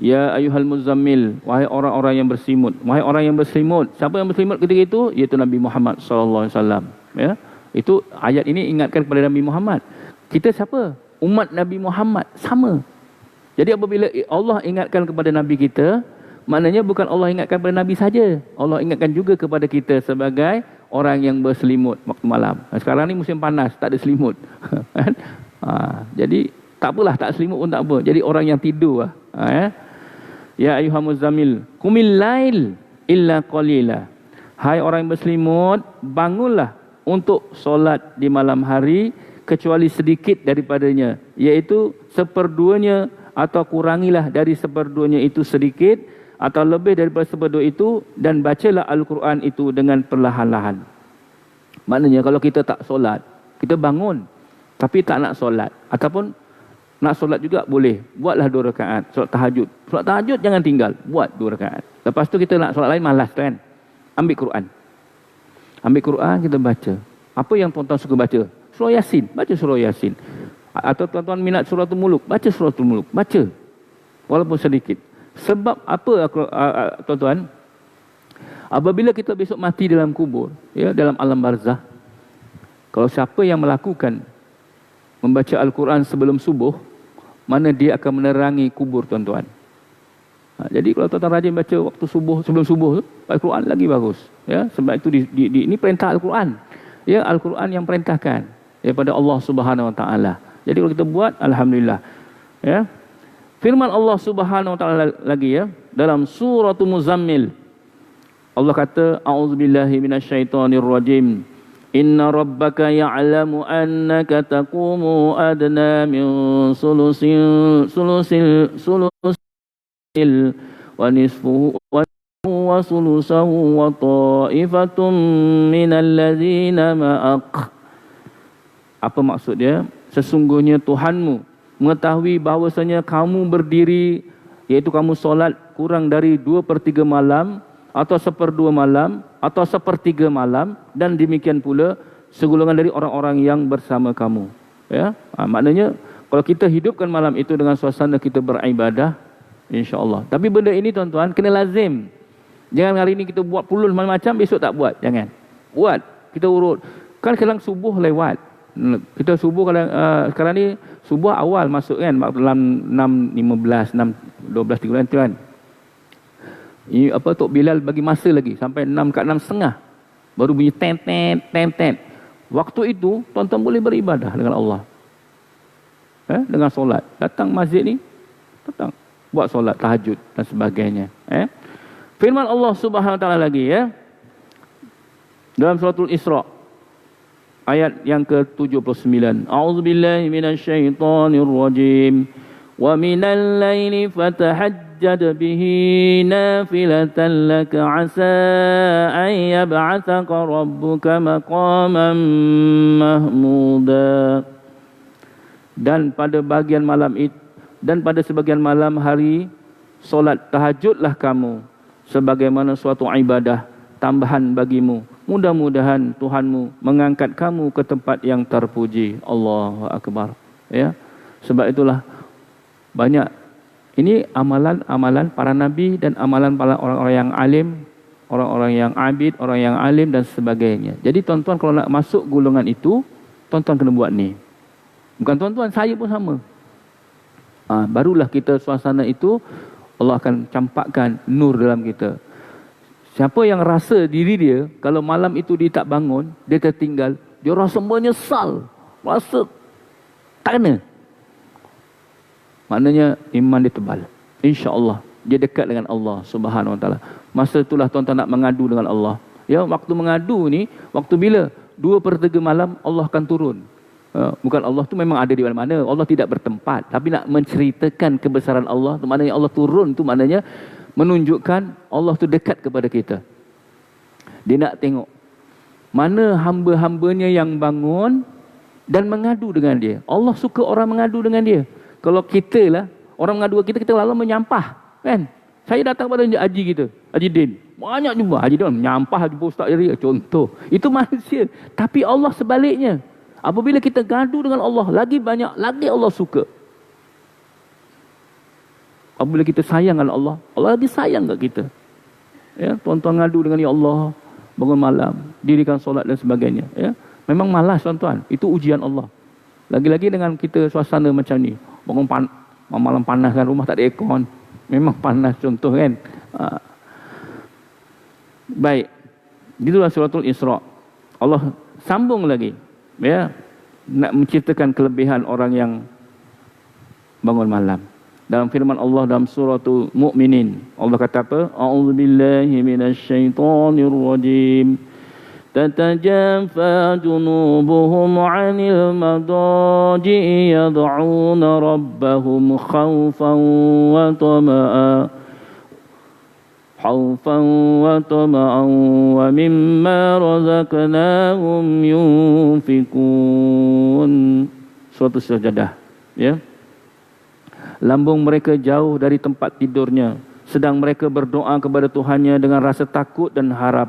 Ya ayyuhal muzammil, wahai orang-orang yang berselimut. Wahai orang yang berselimut. Siapa yang berselimut ketika itu? Iaitu Nabi Muhammad sallallahu alaihi wasallam. Ya. Itu ayat ini ingatkan kepada Nabi Muhammad. Kita siapa? Umat Nabi Muhammad, sama. Jadi apabila Allah ingatkan kepada Nabi kita, maknanya bukan Allah ingatkan kepada Nabi saja. Allah ingatkan juga kepada kita sebagai orang yang berselimut waktu malam. Sekarang ni musim panas, tak ada selimut. Jadi tak apalah, tak selimut pun tak apa. Jadi orang yang tidur. Ya ayyuhal muzammil qumil lail illa qalila. Hai orang yang berselimut, bangunlah untuk solat di malam hari kecuali sedikit daripadanya, iaitu 1/2-nya atau kurangilah dari 1/2-nya itu sedikit atau lebih daripada 1/2 itu, dan bacalah Al-Quran itu dengan perlahan-lahan. Maknanya kalau kita tak solat, kita bangun tapi tak nak solat, ataupun nak solat juga boleh, buatlah 2 rakaat solat tahajud. Solat tahajud jangan tinggal, buat 2 rakaat. Lepas tu kita nak solat lain malas kan? Ambil Quran, kita baca. Apa yang tuan-tuan suka baca? Surah Yasin, baca surah Yasin. Atau tuan-tuan minat suratul Muluk, baca suratul Muluk, baca. Walaupun sedikit. Sebab apa tuan-tuan? Apabila kita besok mati dalam kubur, ya, dalam alam barzah, kalau siapa yang melakukan membaca Al-Quran sebelum subuh, mana dia akan menerangi kubur tuan-tuan. Jadi kalau tuan-tuan rajin baca waktu subuh, sebelum subuh, Al-Quran lagi bagus. Ya, sebab itu ini perintah Al-Quran. Ya, Al-Quran yang perintahkan daripada Allah Subhanahu Wa Taala. Jadi kalau kita buat, alhamdulillah. Ya. Firman Allah Subhanahu Wa Taala lagi, ya, dalam surah Muzammil. Allah kata, a'udzubillahi minasyaitonirrajim. Inna rabbaka ya'lamu annaka taqumu adna min sulusil wa nisfuhu wa sulusahu wa ta'ifatum minal ladzina ma'ak. Apa maksud dia? Sesungguhnya Tuhanmu mengetahui bahawasanya kamu berdiri, iaitu kamu solat kurang dari 2/3 malam, atau 1/2 malam, atau 1/3 malam, dan demikian pula segolongan dari orang-orang yang bersama kamu. Ya, maknanya kalau kita hidupkan malam itu dengan suasana kita beribadah, insya-Allah. Tapi benda ini tuan-tuan kena lazim. Jangan hari ini kita buat puluh macam, besok tak buat. Jangan. Buat. Kita urut. Kan kadang subuh lewat. Kita subuh kadang sekarang ni subuh awal masuk kan dalam 6.15, 6.12 tu kan. Ini apa Tok Bilal bagi masa lagi sampai 6 kat 6.30 baru bunyi ten ten ten ten. Waktu itu tuan-tuan boleh beribadah dengan Allah. Dengan solat. Datang masjid ni, datang buat solat tahajud dan sebagainya. Firman Allah Subhanahu wa taala lagi dalam suratul Isra ayat yang ke-79. A'udzubillahi minasyaitonir rajim. Wa minal laili fatahajjad bihi nafilatan laka 'asa an yab'athaka rabbuka maqaman mahmuda. Dan pada bagian malam itu, dan pada sebagian malam hari solat tahajudlah kamu sebagaimana suatu ibadah tambahan bagimu. Mudah-mudahan Tuhanmu mengangkat kamu ke tempat yang terpuji. Allahu Akbar. Ya. Sebab itulah banyak ini amalan-amalan para nabi dan amalan para orang-orang yang alim, orang-orang yang abid, orang yang alim dan sebagainya. Jadi tuan-tuan kalau nak masuk golongan itu, tuan-tuan kena buat ni. Bukan tuan-tuan, saya pun sama. Barulah kita suasana itu Allah akan campakkan nur dalam kita. Siapa yang rasa diri dia kalau malam itu dia tak bangun, dia tertinggal, dia rasa menyesal, rasa tak kena. Maknanya iman dia tebal. InsyaAllah dia dekat dengan Allah Subhanahu wa taala. Masa itulah tuan-tuan nak mengadu dengan Allah. Ya, waktu mengadu ni, waktu bila 2/3 malam Allah akan turun. Bukan Allah tu memang ada di mana-mana. Allah tidak bertempat. Tapi nak menceritakan kebesaran Allah, tu maknanya Allah turun tu maknanya menunjukkan Allah tu dekat kepada kita. Dia nak tengok mana hamba-hambanya yang bangun dan mengadu dengan dia. Allah suka orang mengadu dengan dia. Kalau kita lah, orang mengadu kita, kita lalu menyampah. Kan? Saya datang pada Haji kita, Haji Din. Banyak jumpa. Haji Din menyampah, jumpa Ustaz Jari. Contoh. Itu manusia. Tapi Allah sebaliknya. Apabila kita gaduh dengan Allah, lagi banyak, lagi Allah suka. Apabila kita sayang dengan Allah, Allah lagi sayang kat kita. Ya, tuan-tuan ngadu dengan ya Allah, bangun malam, dirikan solat dan sebagainya. Ya, memang malas tuan-tuan. Itu ujian Allah. Lagi-lagi dengan kita suasana macam ni. Bangun malam panas kan, rumah tak ada aircon. Memang panas contoh kan. Baik. Itulah suratul Isra. Allah sambung lagi. Ya, nak menceritakan kelebihan orang yang bangun malam. Dalam firman Allah dalam suratul Mukminin, Allah kata apa? A'udzubillahi minasyaitonir rajim. Tatajafa junubuhum 'anil madaji'i yad'una rabbahum khaufan wa tama'a. Khaufan wa tama'an wa mimma razaqnahum yunfikun. Suatu Sajdah. Ya. Lambung mereka jauh dari tempat tidurnya, sedang mereka berdoa kepada Tuhannya dengan rasa takut dan harap,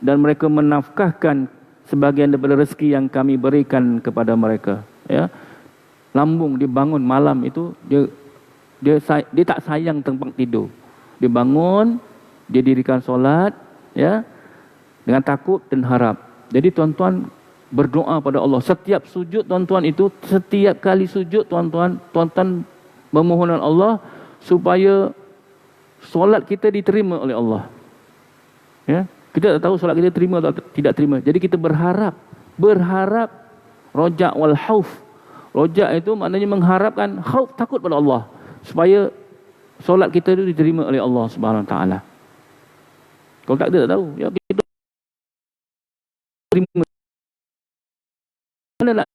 dan mereka menafkahkan sebagian daripada rezeki yang kami berikan kepada mereka. Ya. Lambung dibangun malam itu, dia tak sayang tempat tidur. Dia bangun, dia dirikan solat, ya, dengan takut dan harap. Jadi tuan-tuan berdoa pada Allah. Setiap sujud tuan-tuan itu, setiap kali sujud tuan-tuan memohonkan Allah supaya solat kita diterima oleh Allah. Ya, kita tak tahu solat kita terima atau tidak terima. Jadi kita berharap rojak wal khauf. Rojak itu maknanya mengharapkan, khauf takut pada Allah supaya solat kita itu diterima oleh Allah Subhanahu wa taala. Kalau tak ada tak tahu. Ya, kita terima. Mana nak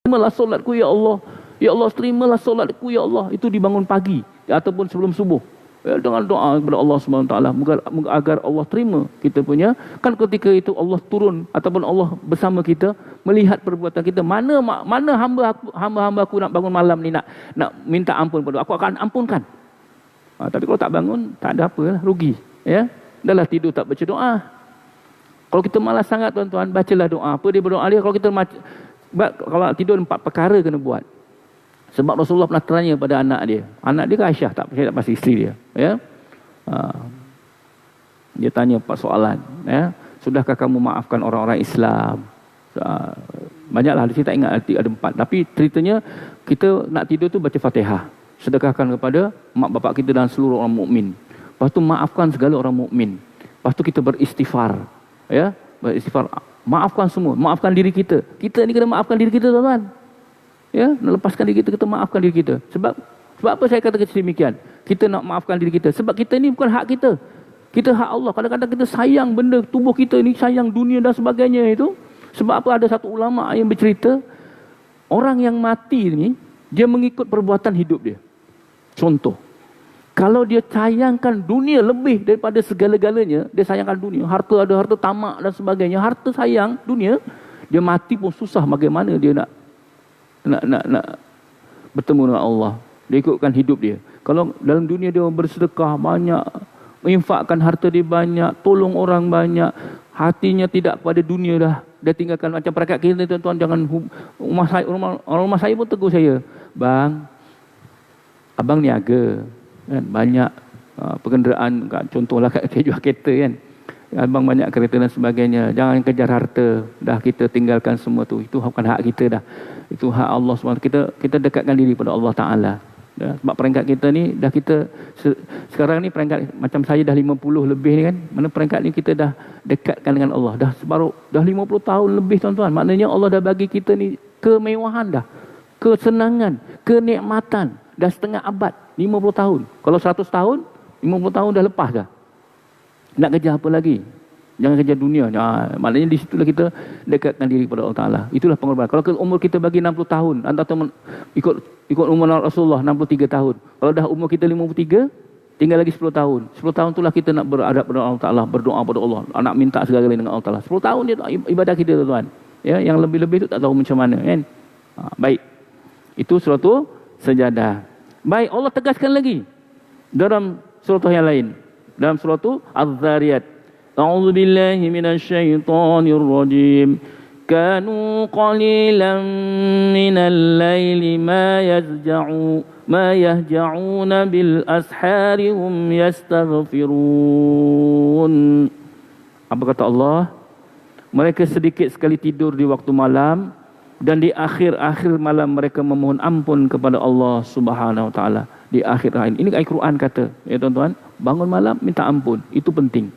terimalah solatku ya Allah. Ya Allah, terimalah solatku ya Allah. Itu dibangun pagi ataupun sebelum subuh. Ya, dengan doa kepada Allah SWT, moga agar Allah terima kita punya. Kan ketika itu Allah turun ataupun Allah bersama kita, melihat perbuatan kita, mana hamba aku nak bangun malam ni nak minta ampun pada aku akan ampunkan. Tapi kalau tak bangun, tak ada apa lah, rugi. Ya, dahlah tidur tak baca doa. Kalau kita malas sangat tuan-tuan, bacalah doa. Apa dia berdoa dia? Kalau kita kalau tidur 4 perkara kena buat. Sebab Rasulullah pernah tanya pada anak dia. Anak dia ke Aisyah? Tak pasti isteri dia. Ya? Dia tanya 4 soalan. Ya? Sudahkah kamu maafkan orang-orang Islam? Banyaklah, saya tak ingat ada 4. Tapi ceritanya, kita nak tidur tu baca Fatihah. Sedekahkan kepada mak bapak kita dan seluruh orang mukmin. Lepas tu maafkan segala orang mukmin. Lepas tu kita beristighfar. Ya? Beristighfar. Maafkan semua. Maafkan diri kita. Kita ni kena maafkan diri kita, tuan-tuan. Ya, nak lepaskan diri kita, kita maafkan diri kita. Sebab apa saya kata demikian? Kita nak maafkan diri kita. Sebab kita ni bukan hak kita. Kita hak Allah. Kadang-kadang kita sayang benda tubuh kita ni, sayang dunia dan sebagainya itu. Sebab apa? Ada satu ulama yang bercerita, orang yang mati ni, dia mengikut perbuatan hidup dia. Contoh, kalau dia sayangkan dunia lebih daripada segala-galanya, dia sayangkan dunia, harta ada harta tamak dan sebagainya, harta sayang dunia, dia mati pun susah bagaimana dia nak bertemu dengan Allah. Dia ikutkan hidup dia. Kalau dalam dunia dia bersedekah banyak, menginfakkan harta dia banyak, tolong orang banyak, hatinya tidak pada dunia dah. Dia tinggalkan macam perakat kita, tuan-tuan. Jangan rumah saya pun tegur saya, bang, abang niaga kan, banyak pengenderaan, contohlah saya jual kereta kan, abang banyak kereta dan sebagainya, jangan kejar harta, dah kita tinggalkan semua tu, itu bukan hak kita dah, itu hak Allah SWT. Kita dekatkan diri pada Allah Ta'ala. Sebab peringkat kita ni dah, kita sekarang ni peringkat macam saya dah 50 lebih ni kan, mana peringkat ni kita dah dekatkan dengan Allah, dah 50 tahun lebih, tuan-tuan. Maknanya Allah dah bagi kita ni kemewahan dah, kesenangan, kenikmatan, dah setengah abad, 50 tahun. Kalau 100 tahun, 50 tahun dah lepas dah. Nak kejar apa lagi? Jangan kejar dunia. Maknanya di situlah kita dekatkan diri kepada Allah Ta'ala. Itulah pengorbanan. Kalau umur kita bagi 60 tahun, atau ikut umur Rasulullah 63 tahun. Kalau dah umur kita 53, tinggal lagi 10 tahun. 10 tahun itulah kita nak beradab kepada Allah Ta'ala, berdoa kepada Allah, nak minta segala-galanya dengan Allah Ta'ala. 10 tahun dia ibadah kita, tuan-tuan. Ya, yang lebih-lebih tu tak tahu macam mana kan. Baik. Itu suatu Sajadah. Baik, Allah tegaskan lagi dalam surah yang lain. Dalam surah Az-Zariyat. A'udzu billahi minasyaitonir rajim. Kanu qalilan minal laili ma yahja'una bil ashari hum yastaghfirun. Apa kata Allah? Mereka sedikit sekali tidur di waktu malam, dan di akhir-akhir malam mereka memohon ampun kepada Allah Subhanahu Wa Taala. Di akhir ini ayat Quran kata, ya tuan-tuan, bangun malam minta ampun, itu penting.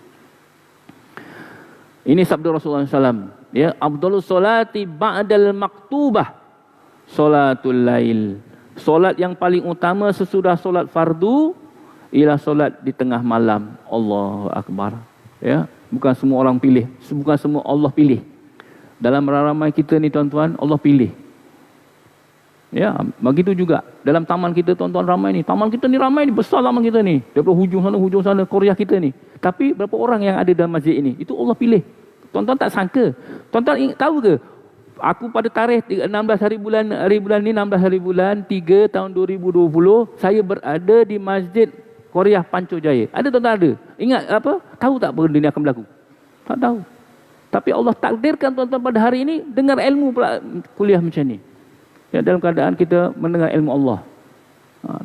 Ini sabda Rasulullah SAW. Ya, afdhalus solati ba'dal maktubah solatul lail. Solat yang paling utama sesudah solat fardu ialah solat di tengah malam. Allahu Akbar. Ya, bukan semua orang pilih, bukan semua Allah pilih. Dalam ramai kita ni, tuan-tuan, Allah pilih. Ya, begitu juga dalam taman kita, tuan-tuan, ramai ni. Taman kita ni ramai ni, besar taman kita ni. Daripada hujung sana, Korea kita ni. Tapi berapa orang yang ada dalam masjid ini? Itu Allah pilih. Tuan-tuan tak sangka. Tuan-tuan tahu ke? Aku pada tarikh 16 hari bulan ni, 16 hari bulan 3 tahun 2020, saya berada di Masjid Korea Panco Jaya. Ada, tuan-tuan, ada? Ingat apa? Tahu tak benda ni akan berlaku? Tak tahu. Tapi Allah takdirkan, tuan-tuan, pada hari ini dengar ilmu pula kuliah macam ni. Ya, dalam keadaan kita mendengar ilmu Allah.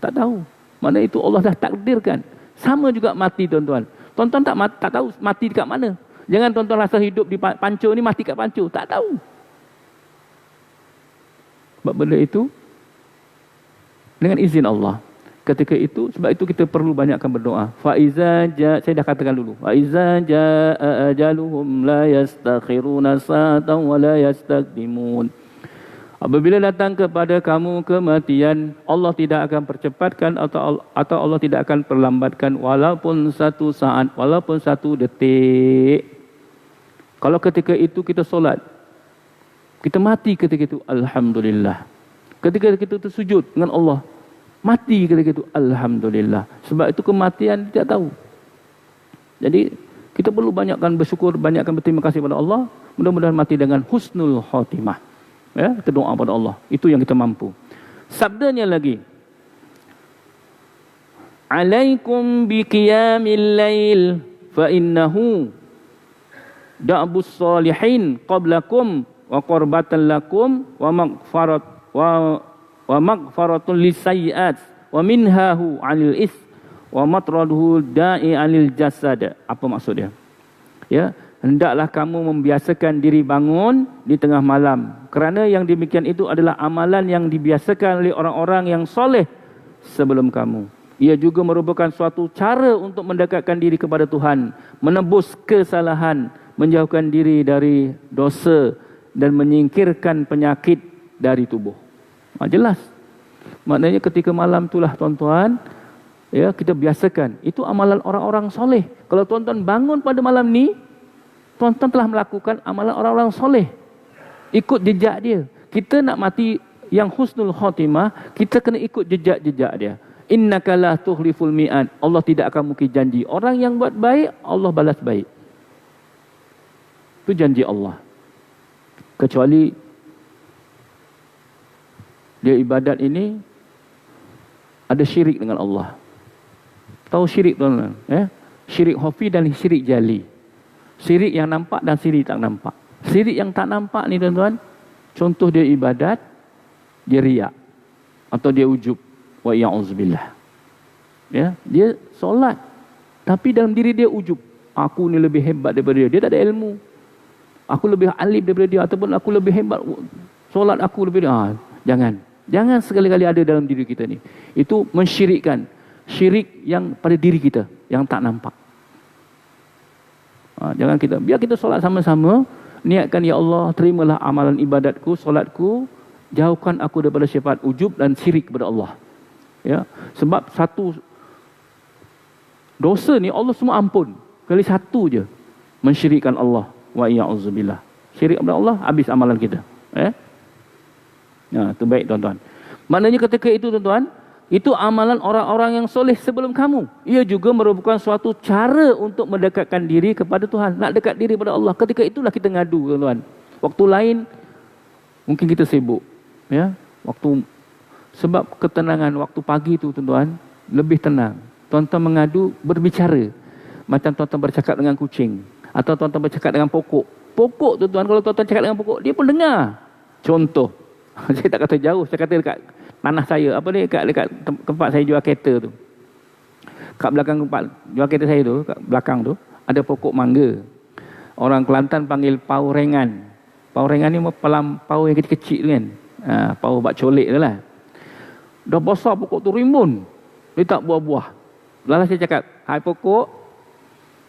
Tak tahu. Mana itu Allah dah takdirkan. Sama juga mati, tuan-tuan. Tuan-tuan tak tahu mati dekat mana. Jangan tuan-tuan rasa hidup di Panco ni mati kat Panco. Tak tahu. Sebab benda itu dengan izin Allah. Ketika itu, sebab itu kita perlu banyakkan berdoa. Saya dah katakan dulu. Fa iza jaa ajaluhum la yastakhiruna sa'atan wa la yastaqdimun. Apabila datang kepada kamu kematian, Allah tidak akan percepatkan atau Allah tidak akan perlambatkan walaupun satu saat, walaupun satu detik. Kalau ketika itu kita solat, kita mati ketika itu, alhamdulillah. Ketika kita itu sujud dengan Allah, Mati ketika itu, alhamdulillah. Sebab itu kematian tidak tahu. Jadi kita perlu banyakkan bersyukur, banyakkan berterima kasih kepada Allah. Mudah-mudahan mati dengan husnul khatimah. Ya, kita doa pada Allah. Itu yang kita mampu. Sabdanya lagi. Alaikum biqiyamil lail fa innahu da'bus salihin qablakum wa qurbatan lakum wa maghfarat wa maghfaratun lisayyi'at wa minhahu 'anil is wa matraduhu da'i 'anil jasad. Apa maksudnya? Ya, hendaklah kamu membiasakan diri bangun di tengah malam, kerana yang demikian itu adalah amalan yang dibiasakan oleh orang-orang yang soleh sebelum kamu. Ia juga merupakan suatu cara untuk mendekatkan diri kepada Tuhan, menebus kesalahan, menjauhkan diri dari dosa dan menyingkirkan penyakit dari tubuh. Jelas. Maknanya ketika malam itulah tuan-tuan, ya, kita biasakan. Itu amalan orang-orang soleh. Kalau tuan-tuan bangun pada malam ni, tuan-tuan telah melakukan amalan orang-orang soleh. Ikut jejak dia. Kita nak mati yang husnul khatimah, kita kena ikut jejak-jejak dia. Innaka la tukhliful mi'ad. Allah tidak akan mungkir janji. Orang yang buat baik, Allah balas baik. Itu janji Allah. Kecuali dia ibadat ini ada syirik dengan Allah. Tahu syirik tuan-tuan? Syirik khafi dan syirik jali. Syirik yang nampak dan syirik tak nampak. Syirik yang tak nampak ni tuan-tuan, contoh dia ibadat, dia riak atau dia ujub. Wa ya'uzubillah. Ya, dia solat tapi dalam diri dia ujub. Aku ni lebih hebat daripada dia. Dia tak ada ilmu. Aku lebih alim daripada dia, ataupun aku lebih hebat, solat aku lebih dia. Jangan sekali-kali ada dalam diri kita ni. Itu mensyirikkan. Syirik yang pada diri kita, yang tak nampak. Jangan kita, biar kita solat sama-sama, niatkan, ya Allah, terimalah amalan ibadatku, solatku, jauhkan aku daripada sifat ujub dan syirik kepada Allah. Ya, sebab satu dosa ni Allah semua ampun. Kali satu je mensyirikkan Allah. Wa iya'udzubillah. Syirik kepada Allah, habis amalan kita. Itu baik tuan-tuan. Maknanya ketika itu tuan-tuan, itu amalan orang-orang yang soleh sebelum kamu. Ia juga merupakan suatu cara untuk mendekatkan diri kepada Tuhan. Nak dekat diri kepada Allah. Ketika itulah kita ngadu tuan-tuan. Waktu lain mungkin kita sibuk. Ya, waktu, sebab ketenangan waktu pagi itu tuan-tuan lebih tenang. Tuan-tuan mengadu, berbicara. Macam tuan-tuan bercakap dengan kucing. Atau tuan-tuan bercakap dengan pokok. Pokok tuan-tuan, kalau tuan-tuan cakap dengan pokok, dia pun dengar. Contoh. Saya tak kata jauh, saya kata dekat tanah saya. Apa ni, dekat tempat saya jual kereta tu. Kat belakang tempat jual kereta saya tu, kat belakang tu, ada pokok mangga. Orang Kelantan panggil pau rengan. Pau rengan ni pau yang kecil-kecil tu kan. Pau bak colek tu lah. Dah besar pokok tu, rimbun. Dia tak buah-buah. Lalu saya cakap, hai pokok,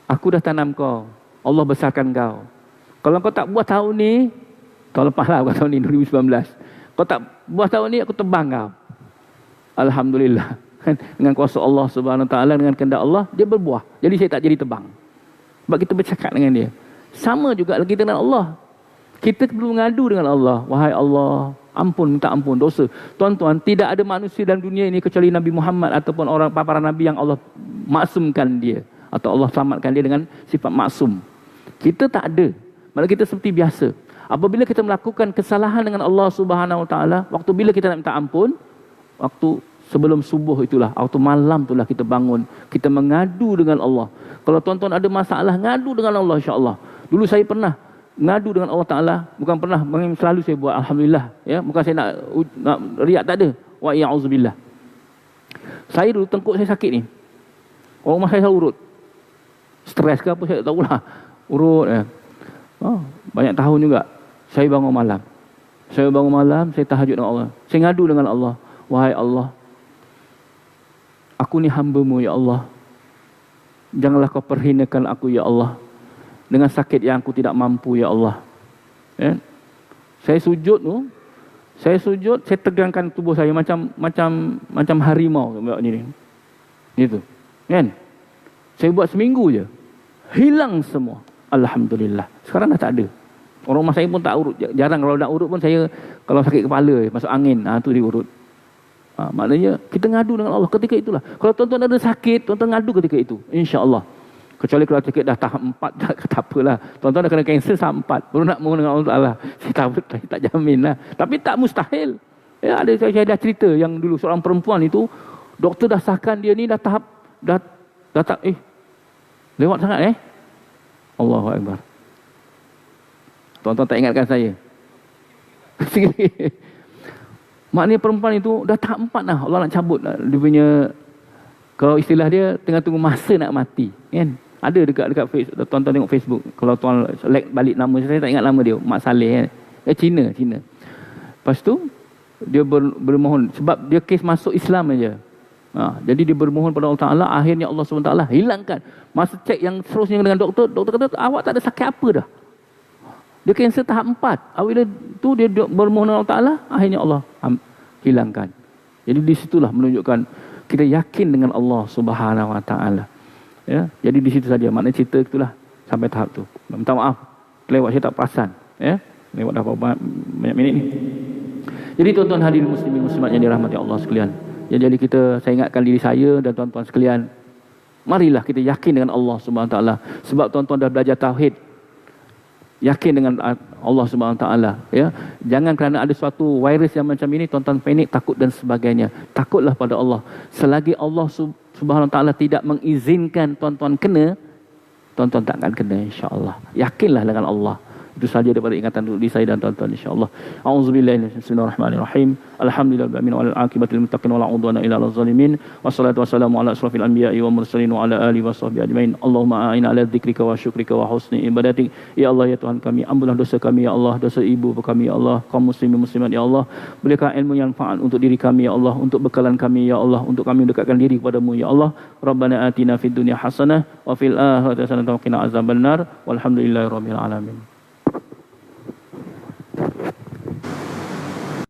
aku dah tanam kau. Allah besarkan kau. Kalau kau tak buah tahun ni, tahun lepas lah, bukan tahun ni, 2019. Kau tak buah tahun ni, aku tebang kau. Alhamdulillah. Dengan kuasa Allah Subhanahu Wa Taala, dengan kehendak Allah, dia berbuah. Jadi saya tak jadi tebang. Sebab kita bercakap dengan dia. Sama juga lagi dengan Allah. Kita perlu mengadu dengan Allah. Wahai Allah, ampun, minta ampun dosa. Tuan-tuan, tidak ada manusia dalam dunia ini kecuali Nabi Muhammad ataupun orang para Nabi yang Allah maksumkan dia. Atau Allah selamatkan dia dengan sifat maksum. Kita tak ada. Malah kita seperti biasa. Apabila kita melakukan kesalahan dengan Allah Subhanahu Wa Taala, waktu bila kita nak minta ampun, waktu sebelum subuh itulah, waktu malam itulah kita bangun, kita mengadu dengan Allah. Kalau tuan-tuan ada masalah, ngadu dengan Allah, insya-Allah. Dulu saya pernah ngadu dengan Allah Taala, bukan pernah, selalu saya buat alhamdulillah, ya, bukan saya nak riak, tak ada. Wa ya'uzubillah. Saya dulu tengkuk saya sakit ni. Orang rumah saya selalu urut. Stres ke apa saya tak tahulah. Urut ya. Banyak tahun juga. Saya bangun malam. Saya tahajud dengan Allah. Saya ngadu dengan Allah. Wahai Allah, aku ni hamba-Mu ya Allah. Janganlah kau perhinakan aku ya Allah. Dengan sakit yang aku tidak mampu ya Allah. Ya. Saya sujud tu. Saya tegangkan tubuh saya macam harimau ni. Gitu. Kan? Saya buat seminggu je. Hilang semua. Alhamdulillah. Sekarang dah tak ada. Orang rumah saya pun tak urut. Jarang kalau nak urut pun saya, kalau sakit kepala, masuk angin, tu dia urut. Maknanya kita ngadu dengan Allah ketika itulah. Kalau tuan-tuan ada sakit, tuan-tuan ngadu ketika itu, insya-Allah. Kecuali kalau sakit dah tahap 4, tak apalah. Tuan-tuan dah kena kanser tahap 4, baru nak mohon dengan Allah Taala. Saya tak jamin lah. Tapi tak mustahil. Ya, saya dah cerita yang dulu seorang perempuan itu, doktor dah sahkan dia ni dah tahap dah tak lewat sangat Allahu Akbar. Tuan-tuan tak ingatkan saya. Maknanya perempuan itu dah tahap 4 dah. Allah nak cabut dia punya, kalau istilah dia tengah tunggu masa nak mati, kan? Ada dekat Facebook. Tuan-tuan tengok Facebook. Kalau tuan select balik nama saya tak ingat nama dia, Mak Saleh kan. Cina. Lepas tu dia bermohon sebab dia kes masuk Islam aja. Jadi dia bermohon pada Allah Taala, akhirnya Allah SWT hilangkan. Masa cek yang seterusnya dengan doktor kata awak tak ada sakit apa dah. Dia kanser tahap 4. Bila tu dia bermohon Allah Taala, akhirnya Allah hilangkan. Jadi di situlah menunjukkan kita yakin dengan Allah Subhanahu Wa Taala. Ya, jadi di situ saja makna cerita itulah sampai tahap tu. Minta maaf, lewat saya tak perasan. Ya, lewat dah banyak minit ni. Jadi tuan-tuan hadirin muslimin muslimat yang dirahmati Allah sekalian. Ya, jadi saya ingatkan diri saya dan tuan-tuan sekalian, marilah kita yakin dengan Allah Subhanahu Wa Taala. Sebab tuan-tuan dah belajar tauhid, yakin dengan Allah Subhanahu Wa Taala, ya. Jangan kerana ada suatu virus yang macam ini tuan-tuan panik, takut dan sebagainya. Takutlah pada Allah. Selagi Allah Subhanahu Wa Taala tidak mengizinkan tuan-tuan kena, tuan-tuan tak akan kena, insya-Allah. Yakinlah dengan Allah. Itu saja daripada ingatan dulu di saya dan tuan-tuan, insya-Allah. Auzubillahi bismillahirrahmanirrahim. Alhamdulillahirabbil alamin wal aqibatu lil muttaqin wala udwana illa 'alal zalimin. Wassalatu wassalamu ala asrofil anbiya'i wal mursalin wa ala alihi washabbihi ajmain. Allahumma a'inna ala dzikrika wa syukrika wa husni ibadatik. Ya Allah, ya Tuhan kami, ampunlah dosa kami ya Allah, dosa ibu bapa kami ya Allah, kaum muslimin muslimat ya Allah. Berikan ilmu yang manfaat untuk diri kami ya Allah, untuk bekalan kami ya Allah, untuk kami mendekatkan diri kepadamu ya Allah. Rabbana atina fid dunya hasanah wa fil akhirati hasanah wa qina azabannar. Walhamdulillahirabbil alamin.